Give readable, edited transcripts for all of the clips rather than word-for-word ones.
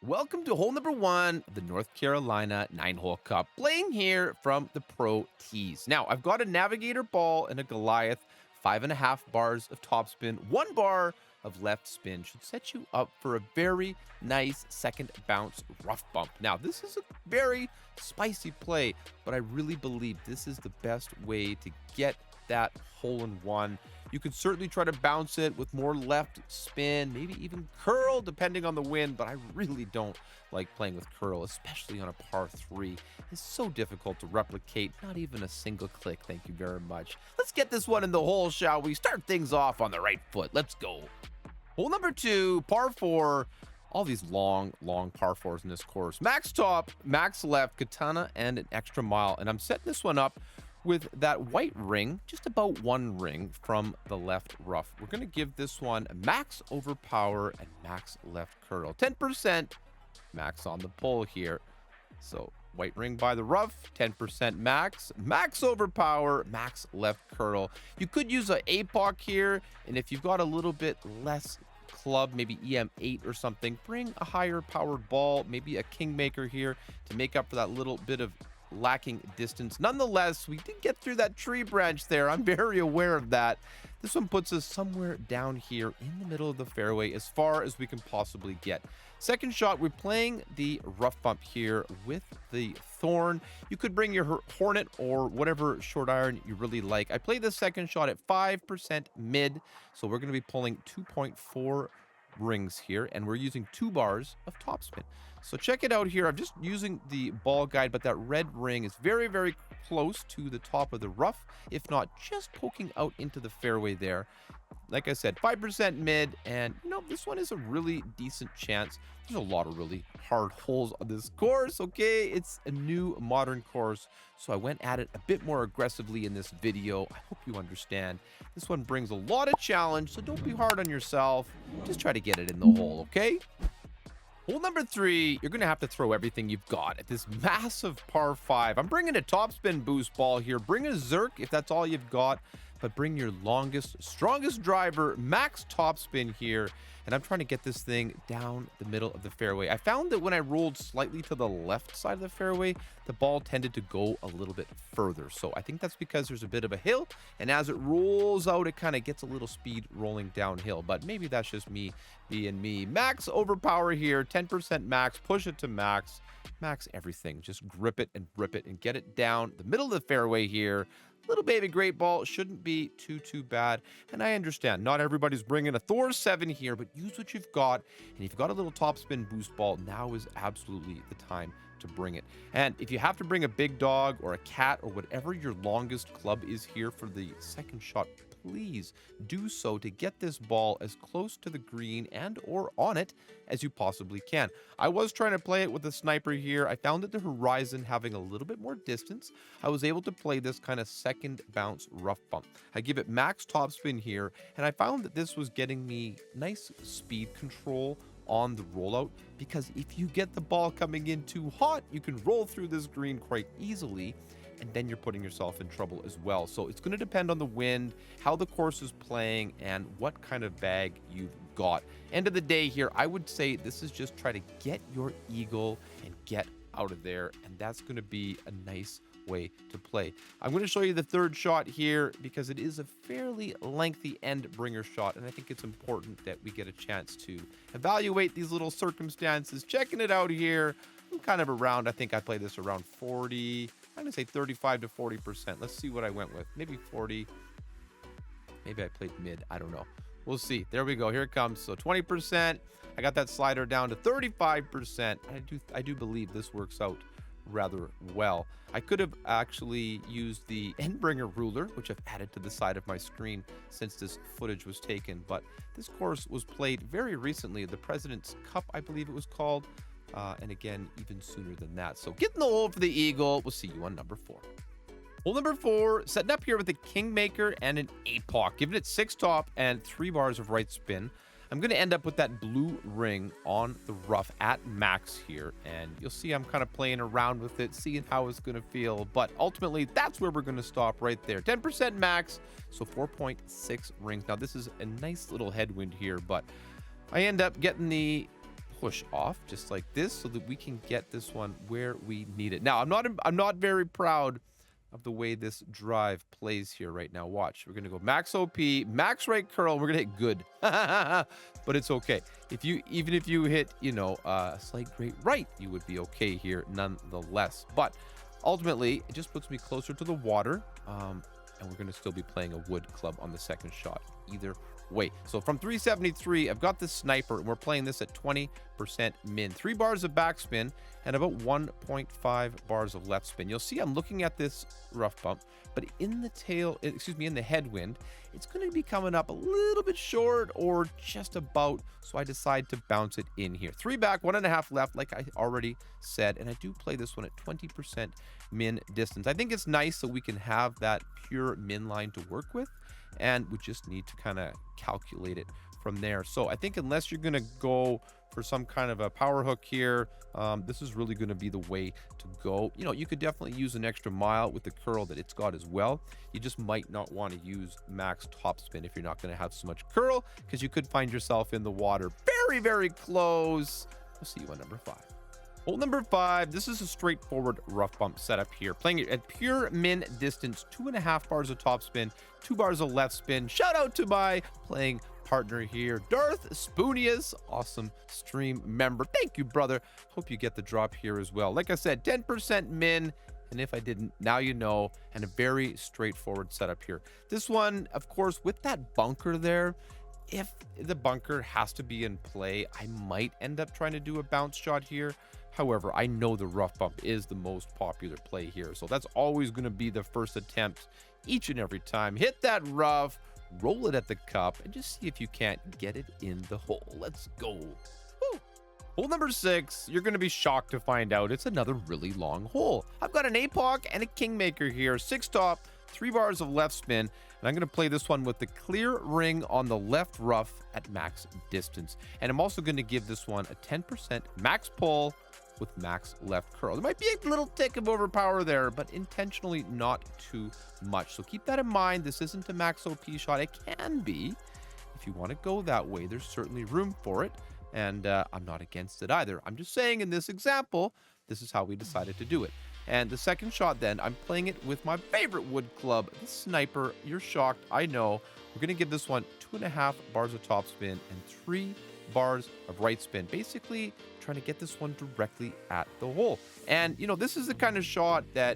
Welcome to hole number one of the North Carolina 9-hole Cup, playing here from the Pro Tees. Now, I've got a Navigator ball and a Goliath, 5.5 bars of topspin, 1 bar of left spin. Should set you up for a very nice second bounce rough bump. Now, this is a very spicy play, but I really believe this is the best way to get that hole in one. You could certainly try to bounce it with more left spin, maybe even curl, depending on the wind, but I really don't like playing with curl, especially on a par 3. It's so difficult to replicate, not even a single click. Thank you very much. Let's get this one in the hole, shall we? Start things off on the right foot. Let's go. Hole number 2, par 4. All these long par 4s in this course. Max top, max left, katana, and an extra mile. And I'm setting this one up with that white ring, just about 1 ring from the left rough. We're going to give this one max overpower and max left curl. 10% max on the pull here. So white ring by the rough, 10% max, max overpower, max left curl. You could use a APOC here, and if you've got a little bit less club, maybe EM8 or something, bring a higher powered ball, maybe a Kingmaker here to make up for that little bit of lacking distance. Nonetheless, we did get through that tree branch there. I'm very aware of that. This one puts us somewhere down here in the middle of the fairway, as far as we can possibly get. Second shot, we're playing the rough bump here with the Thorn. You could bring your Hornet or whatever short iron you really like. I played the second shot at 5% mid, so we're going to be pulling 2.4 rings here, and we're using 2 bars of topspin. So check it out here. I'm just using the ball guide, but that red ring is very, very close to the top of the rough, if not just poking out into the fairway there. Like I said, 5% mid, and this one is a really decent chance. There's a lot of really hard holes on this course, okay? It's a new modern course, so I went at it a bit more aggressively in this video. I hope you understand. This one brings a lot of challenge, so don't be hard on yourself. Just try to get it in the hole, okay? Hole number 3, you're going to have to throw everything you've got at this massive par 5. I'm bringing a topspin boost ball here. Bring a Zerk if that's all you've got, but bring your longest, strongest driver, max topspin here. And I'm trying to get this thing down the middle of the fairway. I found that when I rolled slightly to the left side of the fairway, the ball tended to go a little bit further. So I think that's because there's a bit of a hill, and as it rolls out, it kind of gets a little speed rolling downhill. But maybe that's just me being me. Max overpower here, 10% max, push it to max. Max everything. Just grip it and rip it and get it down the middle of the fairway here. Little baby great ball shouldn't be too bad. And I understand not everybody's bringing a Thor 7 here, but use what you've got. And if you've got a little topspin boost ball, now is absolutely the time to bring it. And if you have to bring a big dog or a cat or whatever your longest club is here for the second shot, please do so to get this ball as close to the green and or on it as you possibly can. I was trying to play it with a sniper here. I found that the horizon having a little bit more distance, I was able to play this kind of second bounce rough bump. I give it max topspin here, and I found that this was getting me nice speed control on the rollout, because if you get the ball coming in too hot, you can roll through this green quite easily, and then you're putting yourself in trouble as well. So it's going to depend on the wind, how the course is playing, and what kind of bag you've got. End of the day here, I would say this is just try to get your eagle and get out of there, and that's going to be a nice way to play. I'm going to show you the third shot here because it is a fairly lengthy end bringer shot, and I think it's important that we get a chance to evaluate these little circumstances. Checking it out here, I'm kind of around, I think I played this around 40, I'm going to say 35 to 40%. Let's see what I went with. Maybe 40. Maybe I played mid. I don't know. We'll see. There we go. Here it comes. So 20%. I got that slider down to 35%. I do believe this works out rather well. I could have actually used the Endbringer ruler, which I've added to the side of my screen since this footage was taken, but this course was played very recently, the President's Cup, I believe it was called, and again, even sooner than that. So get in the hole for the eagle. We'll see you on number 4. Hole number 4, setting up here with a Kingmaker and an APOC, giving it 6 top and 3 bars of right spin. I'm going to end up with that blue ring on the rough at max here, and you'll see I'm kind of playing around with it, seeing how it's going to feel, but ultimately that's where we're going to stop right there. 10% max, so 4.6 rings. Now this is a nice little headwind here, but I end up getting the push off just like this so that we can get this one where we need it. Now, I'm not very proud of the way this drive plays here right now. Watch. We're going to go max OP, max right curl, and we're going to hit good. But it's okay. Even if you hit, a slight great right, you would be okay here nonetheless. But ultimately, it just puts me closer to the water. And we're going to still be playing a wood club on the second shot either way. So from 373, I've got this sniper, and we're playing this at 20% min. 3 bars of backspin and about 1.5 bars of left spin. You'll see I'm looking at this rough bump, but in the headwind, it's going to be coming up a little bit short or just about, so I decide to bounce it in here. 3 back, 1.5 left, like I already said, and I do play this one at 20% min distance. I think it's nice so we can have that pure min line to work with, and we just need to kind of calculate it from there. So I think unless you're going to go for some kind of a power hook here, this is really going to be the way to go. You could definitely use an extra mile with the curl that it's got as well. You just might not want to use max topspin if you're not going to have so much curl, because you could find yourself in the water very, very close. We'll see you on number 5. Hole number 5, this is a straightforward rough bump setup here. Playing it at pure min distance, 2.5 bars of topspin, 2 bars of left spin. Shout out to my playing partner here, Darth Spoonius, awesome stream member. Thank you, brother. Hope you get the drop here as well. Like I said, 10% min. And if I didn't, now you know, and a very straightforward setup here. This one, of course, with that bunker there, if the bunker has to be in play, I might end up trying to do a bounce shot here. However, I know the rough bump is the most popular play here, so that's always going to be the first attempt each and every time. Hit that rough, roll it at the cup, and just see if you can't get it in the hole. Let's go. Woo. Hole number 6, you're going to be shocked to find out it's another really long hole. I've got an APOC and a Kingmaker here, 6 top, 3 bars of left spin, and I'm going to play this one with the clear ring on the left rough at max distance. And I'm also going to give this one a 10% max pull with max left curl. There might be a little tick of overpower there, but intentionally not too much. So keep that in mind. This isn't a max OP shot. It can be. If you want to go that way, there's certainly room for it. And I'm not against it either. I'm just saying in this example, this is how we decided to do it. And the second shot then, I'm playing it with my favorite wood club, the Sniper. You're shocked, I know. We're going to give this one 2.5 bars of top spin and 3 bars of right spin. Basically, trying to get this one directly at the hole. And, this is the kind of shot that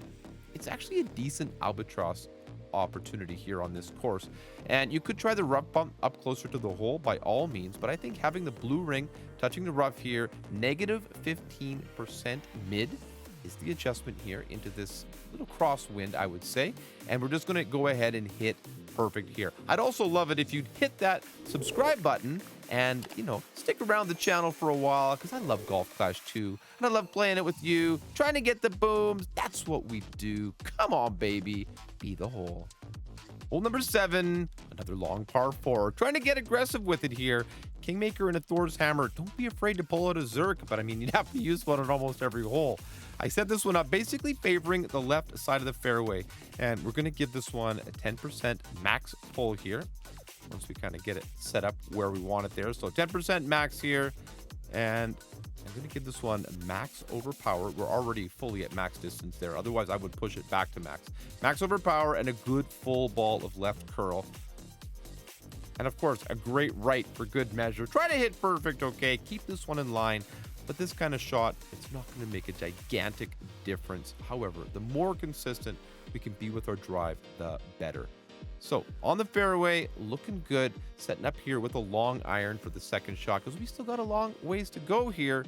it's actually a decent albatross opportunity here on this course. And you could try the rough bump up closer to the hole by all means, but I think having the blue ring touching the rough here, negative 15% mid, is the adjustment here into this little crosswind, I would say. And we're just going to go ahead and hit perfect here. I'd also love it if you'd hit that subscribe button and, stick around the channel for a while, because I love Golf Clash 2, and I love playing it with you, trying to get the booms. That's what we do. Come on, baby. Be the hole. Hole number 7, another long par 4. Trying to get aggressive with it here. Kingmaker and a Thor's Hammer. Don't be afraid to pull out a Zerk, but I mean, you'd have to use one on almost every hole. I set this one up basically favoring the left side of the fairway, and we're going to give this one a 10% max pull here once we kind of get it set up where we want it there. So 10% max here, and I'm going to give this one max overpower. We're already fully at max distance there. Otherwise, I would push it back to max. Max overpower and a good full ball of left curl. And of course, a great right for good measure. Try to hit perfect, okay? Keep this one in line. But this kind of shot, it's not going to make a gigantic difference. However, the more consistent we can be with our drive, the better. So on the fairway, looking good. Setting up here with a long iron for the second shot, because we still got a long ways to go here.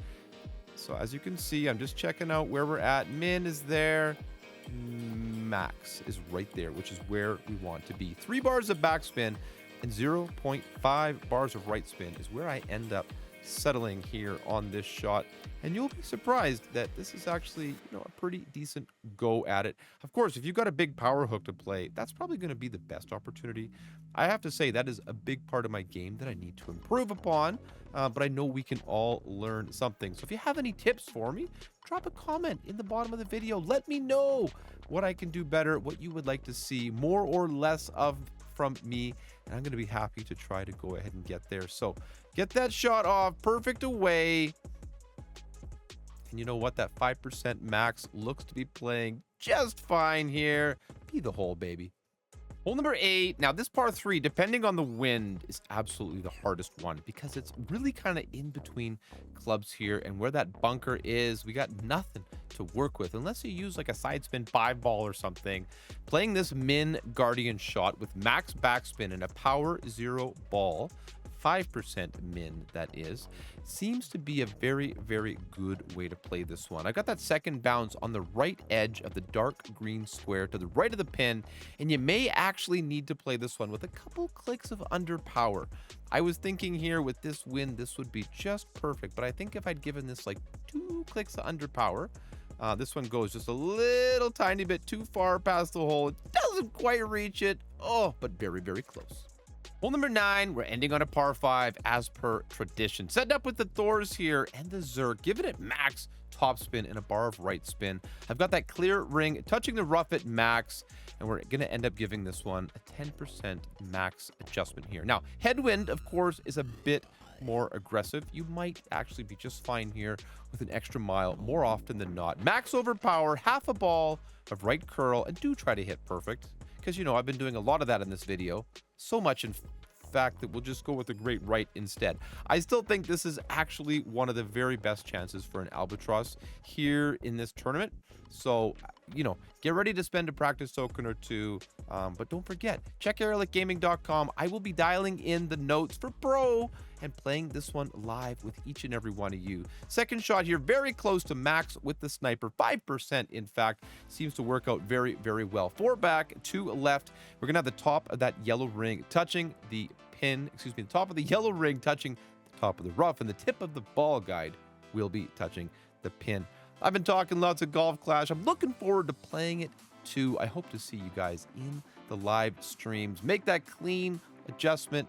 So as you can see, I'm just checking out where we're at. Min is there. Max is right there, which is where we want to be. 3 bars of backspin and 0.5 bars of right spin is where I end up settling here on this shot, and you'll be surprised that this is actually a pretty decent go at it. Of course, if you've got a big power hook to play, that's probably going to be the best opportunity. I have to say that is a big part of my game that I need to improve upon, but I know we can all learn something. So if you have any tips for me, drop a comment in the bottom of the video. Let me know what I can do better, what you would like to see more or less of from me, and I'm going to be happy to try to go ahead and get there. So get that shot off, perfect away. And you know what? That 5% max looks to be playing just fine here. Be the hole, baby. Hole number 8. Now, this par 3, depending on the wind, is absolutely the hardest one because it's really kind of in between clubs here. And where that bunker is, we got nothing to work with unless you use like a side spin 5-ball or something. Playing this min guardian shot with max backspin and a power 0 ball, 5% min that is, seems to be a very, very good way to play this one. I got that second bounce on the right edge of the dark green square to the right of the pin, and you may actually need to play this one with a couple clicks of underpower. I was thinking here with this wind, this would be just perfect, but I think if I'd given this like 2 clicks of underpower, this one goes just a little tiny bit too far past the hole. It doesn't quite reach it. Oh, but very, very close. Hole number 9, we're ending on a par 5 as per tradition. Setting up with the Thors here and the Zerk, giving it max top spin and a bar of right spin. I've got that clear ring touching the rough at max, and we're going to end up giving this one a 10% max adjustment here. Now, headwind, of course, is a bit more aggressive. You might actually be just fine here with an extra mile more often than not. Max overpower, half a ball of right curl, and do try to hit perfect. Because, you know, I've been doing a lot of that in this video. So much, in fact, that we'll just go with a great right instead. I still think this is actually one of the very best chances for an albatross here in this tournament. So, you know, get ready to spend a practice token or two. But don't forget, check aerolitgaming.com. I will be dialing in the notes for Pro and playing this one live with each and every one of you. Second shot here, very close to max with the sniper. 5%, in fact, seems to work out very, very well. 4 back, 2 left. We're going to have the top of that yellow ring touching the pin. Excuse me, the top of the yellow ring touching the top of the rough, and the tip of the ball guide will be touching the pin. I've been talking lots of Golf Clash. I'm looking forward to playing it too. I hope to see you guys in the live streams. Make that clean adjustment,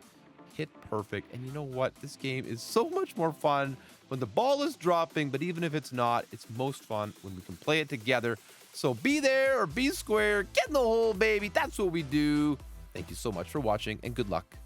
hit perfect. And you know what? This game is so much more fun when the ball is dropping, but even if it's not, it's most fun when we can play it together. So be there or be square, get in the hole, baby. That's what we do. Thank you so much for watching, and good luck.